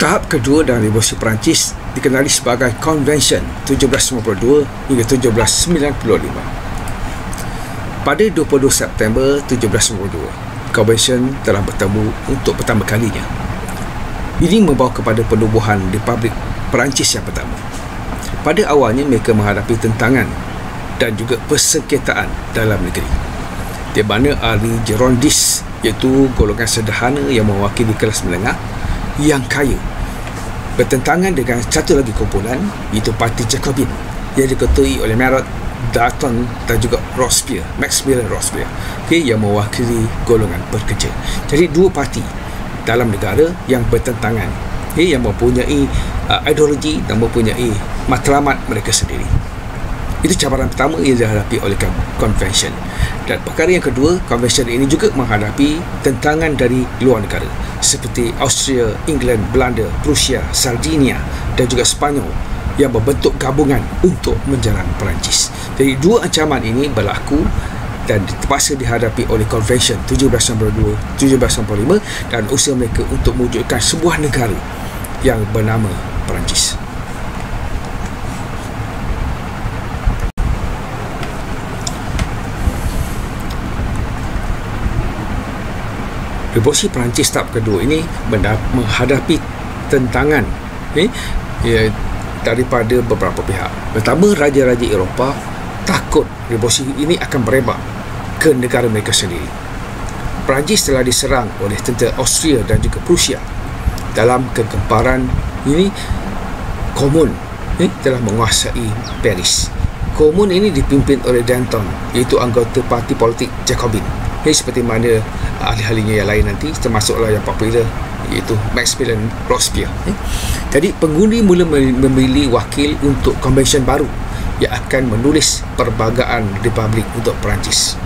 Tahap kedua dalam Revolusi Perancis dikenali sebagai Convention 1792 hingga 1795. Pada 22 September 1792, Convention telah bertemu untuk pertama kalinya. Ini membawa kepada penubuhan Republik Perancis yang pertama. Pada awalnya mereka menghadapi tentangan dan juga persengketaan dalam negeri, di mana ahli Girondis, iaitu golongan sederhana yang mewakili kelas menengah yang kaya, bertentangan dengan satu lagi kumpulan, iaitu Parti Jacobin yang diketuai oleh Marat, Danton dan juga Robespierre, Maximilien Robespierre, yang mewakili golongan pekerja. Jadi dua parti dalam negara yang bertentangan, yang mempunyai ideologi dan mempunyai matlamat mereka sendiri. Itu cabaran pertama yang dihadapi oleh Convention. Dan perkara yang kedua, Convention ini juga menghadapi tentangan dari luar negara seperti Austria, England, Belanda, Prussia, Sardinia dan juga Spanyol yang membentuk gabungan untuk menjerang Perancis. Jadi dua ancaman ini berlaku dan terpaksa dihadapi oleh Convention 1792-1795 dan usaha mereka untuk mewujudkan sebuah negara yang bernama Perancis. Revolusi Perancis tahap kedua ini menghadapi tentangan daripada beberapa pihak. Pertama, raja-raja Eropah takut revolusi ini akan berebak ke negara mereka sendiri. Perancis telah diserang oleh tentera Austria dan juga Prussia. Dalam kegemparan ini, Commune telah menguasai Paris. Commune ini dipimpin oleh Danton, iaitu anggota parti politik Jacobin. Seperti mana ahli-ahlinya yang lain nanti, termasuklah yang popular, iaitu Maximilien Robespierre. Jadi pengundi mula memilih wakil untuk Convention baru yang akan menulis perbagaan Republik untuk Perancis.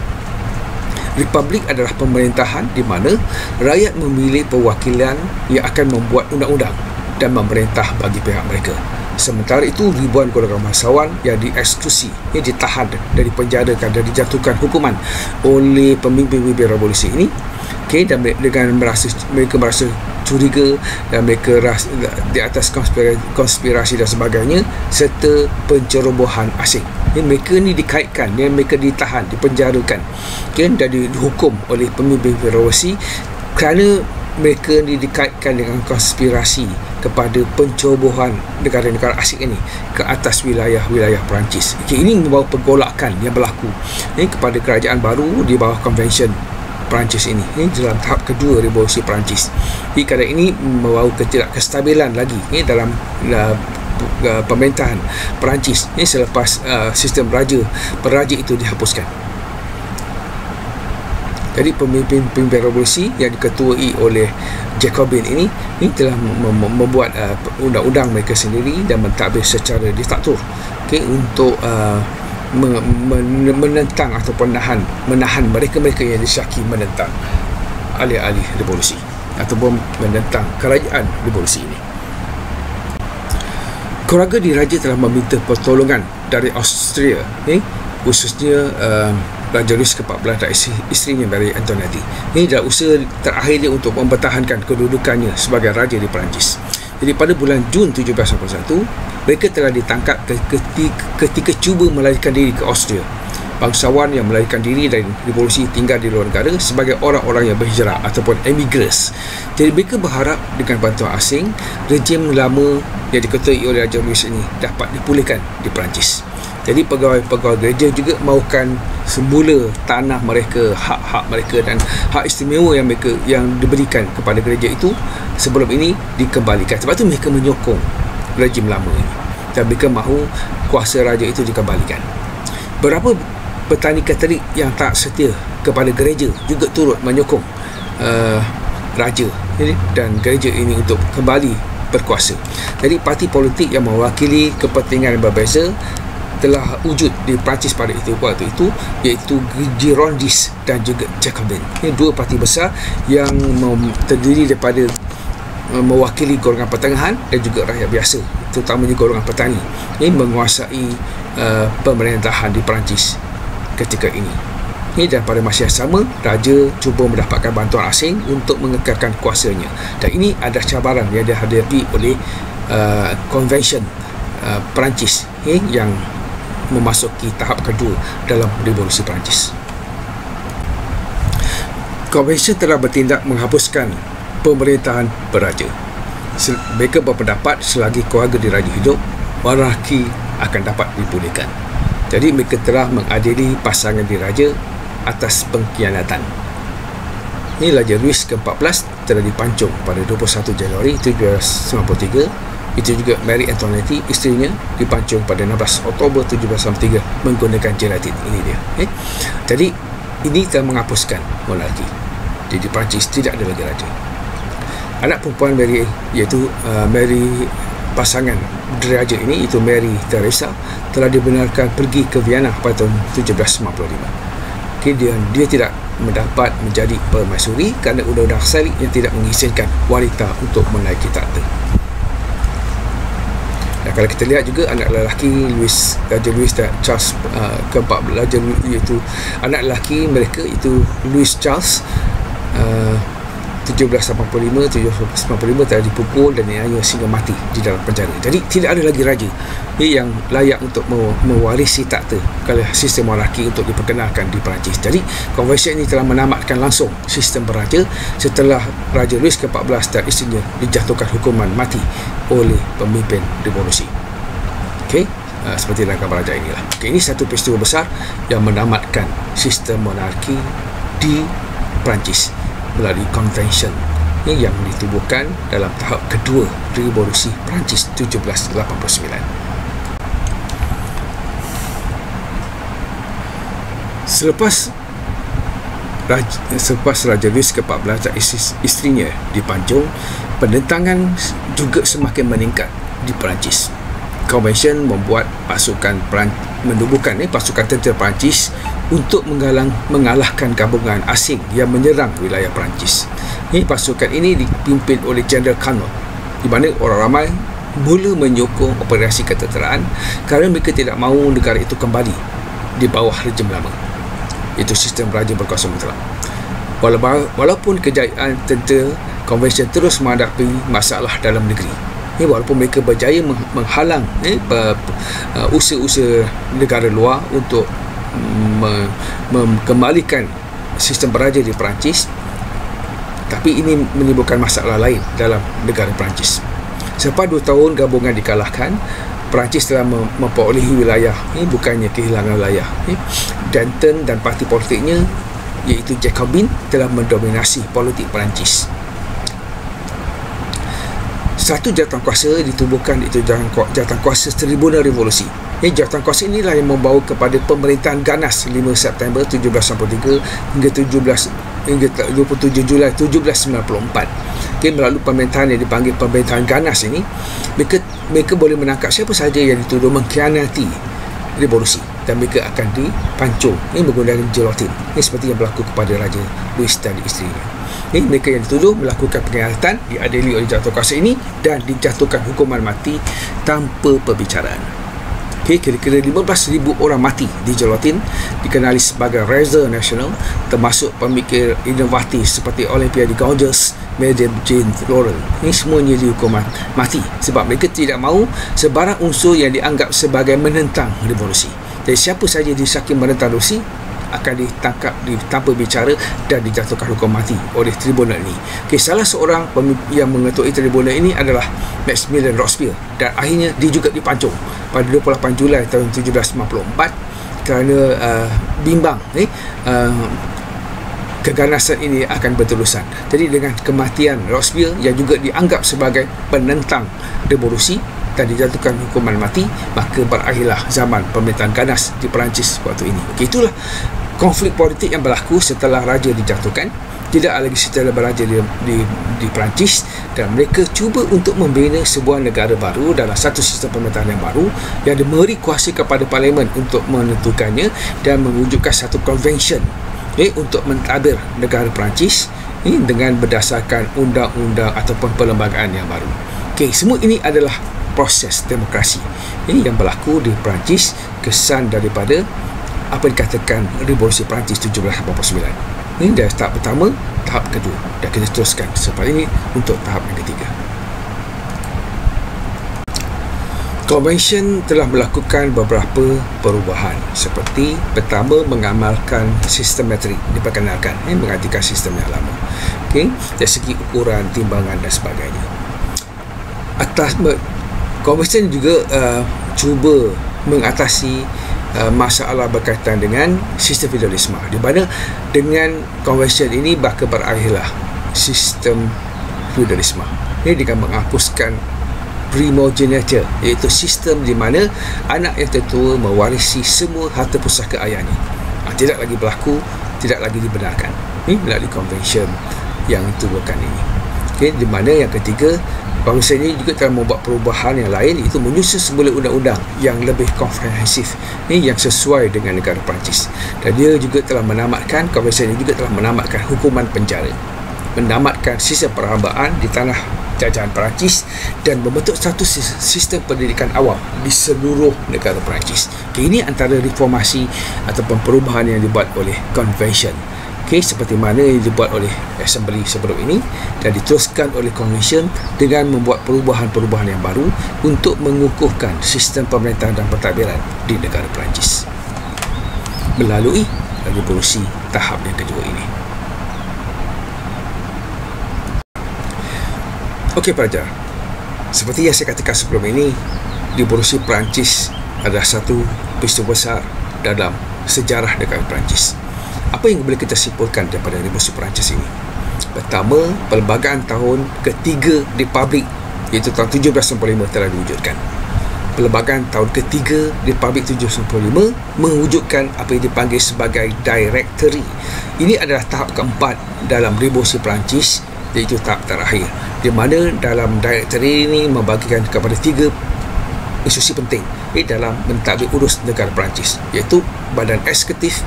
Republik adalah pemerintahan di mana rakyat memilih perwakilan yang akan membuat undang-undang dan memerintah bagi pihak mereka. Sementara itu, ribuan golongan bangsawan yang dieksekusi, yang ditahan dan dipenjarakan dan dijatuhkan hukuman oleh pemimpin-pemimpin revolusi ini, dan dengan mereka merasa curiga dan mereka rasa di atas konspirasi dan sebagainya, serta pencerobohan asing. Mereka ni dikaitkan, mereka ditahan, dipenjarakan, dan dihukum oleh pemimpin revolusi kerana mereka ni dikaitkan dengan konspirasi kepada pencerobohan negara-negara asing ini ke atas wilayah-wilayah Perancis. Ini membawa pergolakan yang berlaku kepada kerajaan baru di bawah Convention Perancis ini dalam tahap kedua Revolusi Perancis. Kerana ini membawa kestabilan lagi dalam pemerintahan Perancis selepas sistem peraja itu dihapuskan. Jadi pemimpin revolusi yang diketuai oleh Jacobin ini telah membuat undang-undang mereka sendiri dan mentadbir secara diktator untuk menentang ataupun menahan mereka-mereka yang disyaki menentang ahli-ahli revolusi ataupun menentang kerajaan revolusi ini. Keluarga diraja telah meminta pertolongan dari Austria, khususnya Raja Louis ke-14 dan isterinya Marie Antoinette. Ini adalah usaha terakhir dia untuk mempertahankan kedudukannya sebagai raja di Perancis. Jadi pada bulan Jun 1781, mereka telah ditangkap ketika cuba melarikan diri ke Austria. Bangsawan yang melarikan diri dari revolusi tinggal di luar negara sebagai orang-orang yang berhijrah ataupun emigres. Jadi mereka berharap dengan bantuan asing, rejim lama yang diketuai oleh Raja Louis ini dapat dipulihkan di Perancis. Jadi pegawai-pegawai gereja juga mahukan semula tanah mereka, hak-hak mereka dan hak istimewa yang diberikan kepada gereja itu sebelum ini dikembalikan. Sebab itu mereka menyokong rejim lama ini dan mereka mahu kuasa raja itu dikembalikan. Beberapa petani Katolik yang tak setia kepada gereja juga turut menyokong raja dan gereja ini untuk kembali berkuasa. Jadi parti politik yang mewakili kepentingan yang berbeza telah wujud di Perancis pada waktu itu, iaitu Girondis dan juga Jacobin. Ini dua parti besar yang terdiri daripada mewakili golongan pertengahan dan juga rakyat biasa, terutamanya golongan petani yang menguasai pemerintahan di Perancis ketika ini. Dan pada masa yang sama, raja cuba mendapatkan bantuan asing untuk mengekalkan kuasanya, dan ini adalah cabaran yang dihadapi oleh Convention Perancis yang memasuki tahap kedua dalam revolusi Perancis. Convention telah bertindak menghapuskan pemerintahan beraja. Mereka berpendapat selagi keluarga diraja hidup, monarki akan dapat dipulihkan. Jadi mereka telah mengadili pasangan diraja atas pengkhianatan. Ini Raja Louis ke-14 telah dipancung pada 21 Januari 1793. Itu juga Mary Antoinette, isterinya, dipancung pada 16 Oktober 1793 menggunakan gelatin. Ini dia. Jadi ini telah menghapuskan monarki. Jadi Perancis tidak ada lagi raja. Anak perempuan Mary, iaitu Mary, pasangan diraja ini, itu Mary Theresa, telah dibenarkan pergi ke Vienna pada tahun 1795. Dia tidak mendapat menjadi permaisuri kerana undang-undang Salik yang tidak mengizinkan wanita untuk menaiki takhta. Dan kalau kita lihat juga anak lelaki Raja Louis dan Charles ke-14, iaitu anak lelaki mereka itu Louis Charles 1795 telah dipukul dan dianiaya sehingga mati di dalam penjara. Jadi tidak ada lagi raja yang layak untuk mewarisi takhta kalau sistem monarki untuk diperkenalkan di Perancis. Jadi konvensi ini telah menamatkan langsung sistem beraja setelah Raja Louis ke-14 dan isterinya dijatuhkan hukuman mati oleh pemimpin revolusi. Seperti dalam gambar raja inilah. Ini satu peristiwa besar yang menamatkan sistem monarki di Perancis melalui Convention yang ditubuhkan dalam tahap kedua Revolusi Perancis 1789. Selepas Raja Louis ke-14 dan isterinya dipancung, penentangan juga semakin meningkat di Perancis. Convention membuat menubuhkan pasukan tentera Perancis untuk mengalahkan gabungan asing yang menyerang wilayah Perancis. Pasukan ini dipimpin oleh General Carnot, di mana orang ramai mula menyokong operasi ketenteraan kerana mereka tidak mahu negara itu kembali di bawah rejim lama, iaitu sistem raja berkuasa mutlak. Walaupun kejayaan tentera Convention terus menghadapi masalah dalam negeri, walaupun mereka berjaya menghalang usaha-usaha negara luar untuk mengembalikan sistem beraja di Perancis, tapi ini menimbulkan masalah lain dalam negara Perancis. Selepas 2 tahun gabungan dikalahkan, Perancis telah memperolehi wilayah, bukannya kehilangan wilayah. Danton dan parti politiknya, iaitu Jacobin, telah mendominasi politik Perancis. Satu jawatankuasa ditubuhkan, iaitu jawatankuasa Tribunal Revolusi. Jawatankuasa inilah yang membawa kepada pemerintahan ganas 5 September 1793 hingga 27 Julai 1794. Melalui pemerintahan yang dipanggil pemerintahan ganas ini, mereka boleh menangkap siapa sahaja yang dituduh mengkhianati revolusi dan mereka akan dipancung menggunakan gilotin. Seperti yang berlaku kepada Raja Louis dan isterinya. Mereka yang dituduh melakukan pengkhianatan diadili oleh jawatankuasa ini dan dijatuhkan hukuman mati tanpa perbicaraan. Kira-kira 15,000 orang mati di gilotin, dikenali sebagai Reza Nasional, termasuk pemikir inovatif seperti Olympia de Gouges, Madame Jane Laurel. Ini semuanya dihukuman mati sebab mereka tidak mahu sebarang unsur yang dianggap sebagai menentang revolusi. Jadi siapa saja disaki menentang revolusi akan ditangkap tanpa bicara dan dijatuhkan hukum mati oleh tribunal ini. Salah seorang yang mengetuai tribunal ini adalah Maximilien Robespierre, dan akhirnya dia juga dipancung pada 28 Julai tahun 1794 kerana bimbang keganasan ini akan berterusan. Jadi dengan kematian Robespierre yang juga dianggap sebagai penentang revolusi dan dijatuhkan hukuman mati, maka berakhirlah zaman pemerintahan ganas di Perancis waktu ini. Itulah konflik politik yang berlaku setelah raja dijatuhkan. Tidak lagi setelah beraja di Perancis, dan mereka cuba untuk membina sebuah negara baru dalam satu sistem pemerintahan yang baru yang memberi kuasa kepada parlimen untuk menentukannya dan mewujudkan satu convention untuk mentadbir negara Perancis dengan berdasarkan undang-undang ataupun perlembagaan yang baru. Semua ini adalah proses demokrasi yang berlaku di Perancis. Kesan daripada apa yang dikatakan Revolusi Perancis 1789. Ini dah tahap pertama, tahap kedua. Dan kita teruskan selepas ini untuk tahap yang ketiga. Konvensyen telah melakukan beberapa perubahan, seperti pertama, mengamalkan sistem metrik, diperkenalkan, menggantikan sistem yang lama. Dari segi ukuran, timbangan dan sebagainya. Konvensyen juga cuba mengatasi masalah berkaitan dengan sistem feudalisme, di mana dengan konvensyen ini maka berakhirlah sistem feudalisme. Ini dengan menghapuskan primogeniture, iaitu sistem di mana anak yang tertua mewarisi semua harta pusaka ayahnya. Tidak lagi berlaku, tidak lagi dibenarkan. Ini melalui konvensyen yang ditubuhkan ini. Di mana yang ketiga, konvensyen ini juga telah membuat perubahan yang lain, iaitu menyusun sebuah undang-undang yang lebih komprehensif, yang sesuai dengan negara Perancis. Dan dia juga telah menamatkan, konvensyen ini juga telah menamatkan hukuman penjara, menamatkan sistem perhambaan di tanah jajahan Perancis, dan membentuk satu sistem pendidikan awam di seluruh negara Perancis. Ini antara reformasi ataupun perubahan yang dibuat oleh konvensyen. Seperti mana yang dibuat oleh Assembly sebelum ini dan diteruskan oleh Convention dengan membuat perubahan-perubahan yang baru untuk mengukuhkan sistem pemerintahan dan pentadbiran di negara Perancis melalui revolusi tahap yang kedua ini. Okey pelajar, seperti yang saya katakan sebelum ini, revolusi Perancis adalah satu peristiwa besar dalam sejarah negara Perancis. Apa yang boleh kita simpulkan daripada revolusi Perancis ini? Pertama, pelbagai tahun ketiga Republik, iaitu tahun 1795 telah diwujudkan. Pelbagai tahun ketiga Republik 1795 mewujudkan apa yang dipanggil sebagai Directory. Ini adalah tahap keempat dalam revolusi Perancis, iaitu tahap terakhir, di mana dalam Directory ini membagikan kepada tiga institusi penting dalam mentadbir urus negara Perancis, iaitu badan eksekutif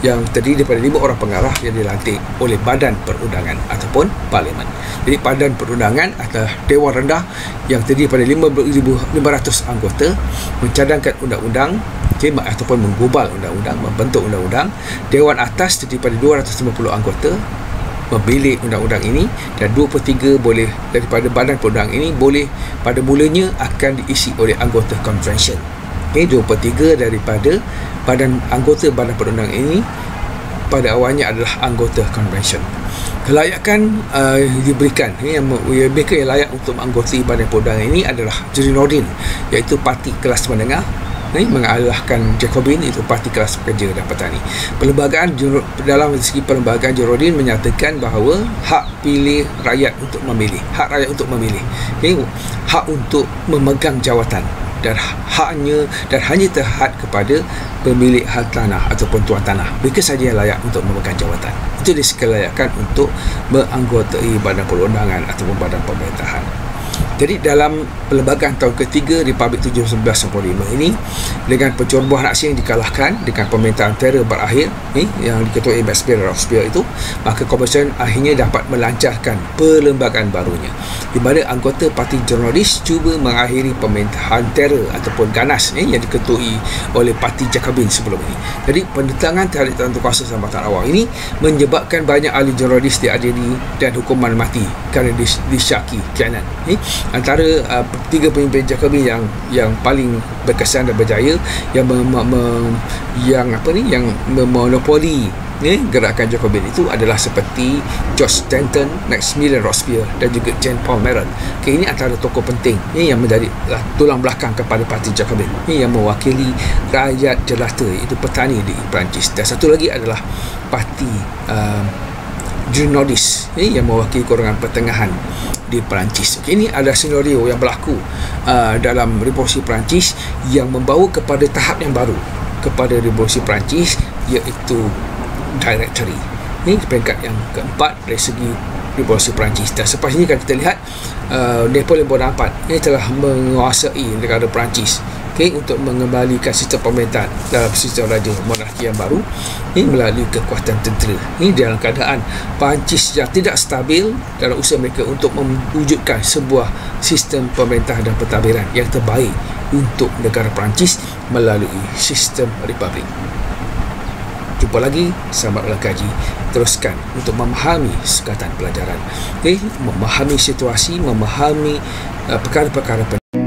yang terdiri daripada 5 orang pengarah yang dilantik oleh badan perundangan ataupun parlimen. Jadi badan perundangan adalah dewan rendah yang terdiri daripada 5,500 anggota, mencadangkan undang-undang ataupun menggubal undang-undang, membentuk undang-undang. Dewan atas terdiri daripada 250 anggota memilih undang-undang ini, dan 2/3 boleh daripada badan perundangan ini boleh pada mulanya akan diisi oleh anggota convention. 2/3 daripada anggota badan perundangan ini pada awalnya adalah anggota convention. Kelayakan diberikan mereka yang layak untuk menganggoti badan perundangan ini adalah Girondin, iaitu parti kelas menengah, mengalahkan Jacobin, itu parti kelas pekerja dan petani. Perlembagaan dalam segi perlembagaan Girondin menyatakan bahawa hak pilih rakyat untuk memilih, hak rakyat untuk memilih, hak untuk memegang jawatan, dan hanya terhad kepada pemilik hak tanah ataupun tuan tanah. Mereka saja yang layak untuk memegang jawatan. Itu dikelayakan untuk menganggotai badan perundangan ataupun badan pemerintahan. Jadi dalam perlembagaan tahun ketiga Republik 1795 ini, dengan pencerobohan aksi yang dikalahkan dengan pemerintahan teror berakhir yang diketuai Robespierre itu, maka Convention akhirnya dapat melancarkan perlembagaan barunya, di mana anggota parti Girondist cuba mengakhiri pemerintahan teror ataupun ganas yang diketuai oleh parti Jacobin sebelum ini. Jadi penentangan terhadap tentera kuasa Jabatan Awal ini menyebabkan banyak ahli Girondist diadili dan hukuman mati kerana disyaki khianat. Antara tiga pemimpin Jacobin yang paling berkesan dan berjaya yang memonopoli gerakan Jacobin itu adalah seperti George Danton, Maximilien Robespierre dan juga Jean-Paul Marat. Ini antara tokoh penting yang menjadi tulang belakang kepada parti Jacobin yang mewakili rakyat jelata, iaitu petani di Perancis. Dan satu lagi adalah parti Girondist yang mewakili golongan pertengahan di Perancis. Ini adalah senario yang berlaku dalam revolusi Perancis yang membawa kepada tahap yang baru kepada revolusi Perancis, iaitu Directory. Ini peringkat yang keempat dari segi revolusi Perancis. Dan selepas ini kita lihat Napoleon Bonaparte ini telah menguasai negara Perancis untuk mengembalikan sistem pemerintahan dalam sistem raja monarki yang baru melalui kekuatan tentera. Ini dalam keadaan Perancis yang tidak stabil dalam usaha mereka untuk mewujudkan sebuah sistem pemerintahan dan pentadbiran yang terbaik untuk negara Perancis melalui sistem republik. Jumpa lagi, selamat ulang kaji. Teruskan untuk memahami sukatan pelajaran, memahami situasi, memahami perkara-perkara penting.